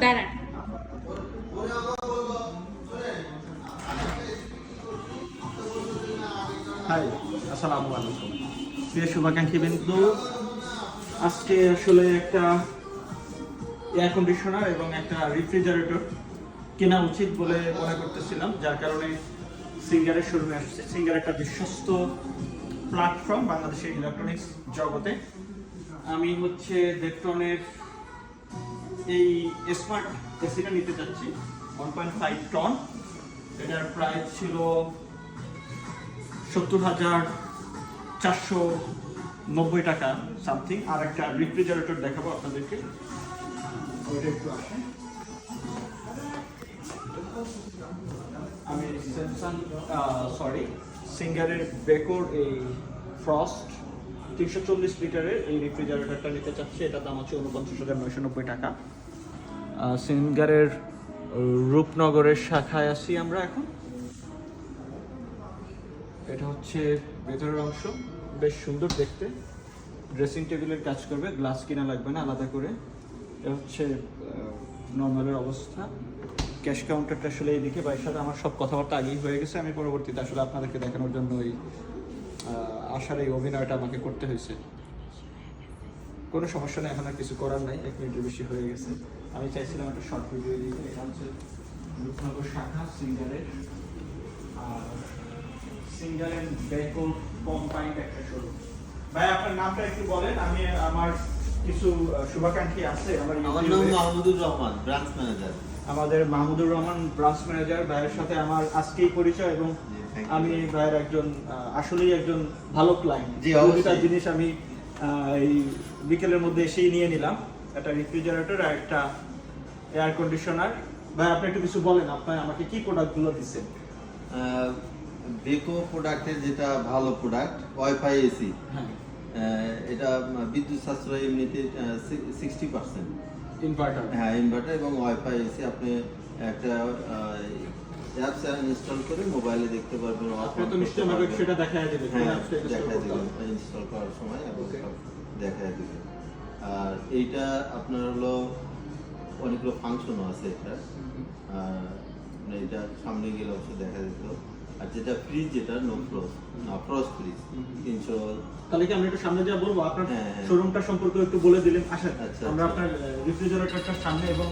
দাঁড়ান। হাই, আসসালামু আলাইকুম প্রিয় শুভাকাঙ্ক্ষী বিন্দু। আজকে আসলে একটা এয়ার কন্ডিশনার এবং একটা রেফ্রিজারেটর কেনা উচিত বলে মনে করতেছিলাম, যার কারণে সিঙ্গারের শোরুমে আসছে। সিঙ্গার একটা বিশ্বস্ত প্ল্যাটফর্ম বাংলাদেশের ইলেকট্রনিক্স জগতে। আমি হচ্ছে ডেকটনের এই স্মার্ট এসিটা নিতে চাচ্ছি 1.5 টন। এটার প্রাইস ছিল 70,490 টাকা সামথিং। আর একটা রেফ্রিজারেটর দেখাবো আপনাদেরকে, ওইটা একটু আসে। আমি সিঙ্গারের বেকোর এই ফ্রস্ট 340 লিটারের এই রেফ্রিজারেটরটা নিতে চাচ্ছি। এটার দাম হচ্ছে 49,990 টাকা। সিঙ্গারের রূপনগরের শাখায় আছি আমরা এখন। এটা হচ্ছে ভেতরের অংশ, বেশ সুন্দর দেখতে। ড্রেসিং টেবিলের কাজ করবে, গ্লাস কিনা লাগবে না আলাদা করে। এটা হচ্ছে নর্মালের অবস্থা। ক্যাশ কাউন্টারটা আসলে এইদিকে। ভাইয়ের সাথে আমার সব কথাবার্তা আগেই হয়ে গেছে। আমি পরবর্তীতে আসলে আপনাদেরকে দেখানোর জন্য এই আসার এই অভিনয়টা আমাকে করতে হয়েছে। কোনো সমস্যা নেই, এখন আর কিছু করার নাই, 1 মিনিটের বেশি হয়ে গেছে। আমি চাইছিলাম একটা শর্ট ভিডিও দিতে। এটা হচ্ছে রূপনগর শাখা সিঙ্গারের। আর সিঙ্গারের বেকো কম্পাইন্ড একটা শোরুম। ভাই আপনার নামটা একটু বলেন, আমি আমার কিছু শুভাকাঙ্ক্ষী আছে। আমার নাম মাহমুদুর রহমান, ব্রাঞ্চ ম্যানেজার। আমাদের মাহমুদুর রহমান ব্রাঞ্চ ম্যানেজার ভাইয়ের সাথে আমার আজকেই পরিচয়, এবং আমি ভাইয়ের একজন আসলেই একজন ভালো ক্লায়েন্ট। জি, অবশ্যই। দুইটা জিনিস আমি এই বিকেলের মধ্যে এসেই নিয়ে নিলাম, একটা রেফ্রিজারেটর আর একটা এয়ার কন্ডিশনার। ভাই আপনি একটু কিছু বলেন, আপনি আমাকে কি প্রোডাক্টগুলো দিচ্ছেন? বেকো প্রোডাক্টের যেটা ভালো প্রোডাক্ট, ওয়াইফাই এসি। হ্যাঁ, এটা বিদ্যুৎ সাশ্রয় এমনিতে 60%। ইনভার্টার। হ্যাঁ, ইনভার্টার এবং ওয়াইফাই এসি। আপনি একটা অ্যাপস ইনস্টল করে মোবাইলে দেখতে পারবেন। আপনি তো নিশ্চয়ই আমাকে সেটা দেখায় দেবেন। হ্যাঁ, দেখায় দেবেন ইনস্টল করার সময়, এবং দেখায় দেবেন। আর এইটা আপনার হলো অনেকগুলো ফাংশনও আছে এটা। এটা সামনে গেলে অবশ্যই দেখা যেত। আর যেটা ফ্রিজ, যেটা নো ফ্রস্ট, ফ্রস্ট ফ্রিজ 300। তাহলে কি আমরা একটু সামনে যা বলবো, আপনার হ্যাঁ। শোরুমটা সম্পর্কে একটু বলে দিলেন। আসেন আচ্ছা, আমরা আচ্ছা। আপনার রেফ্রিজারেটরটার সামনে এবং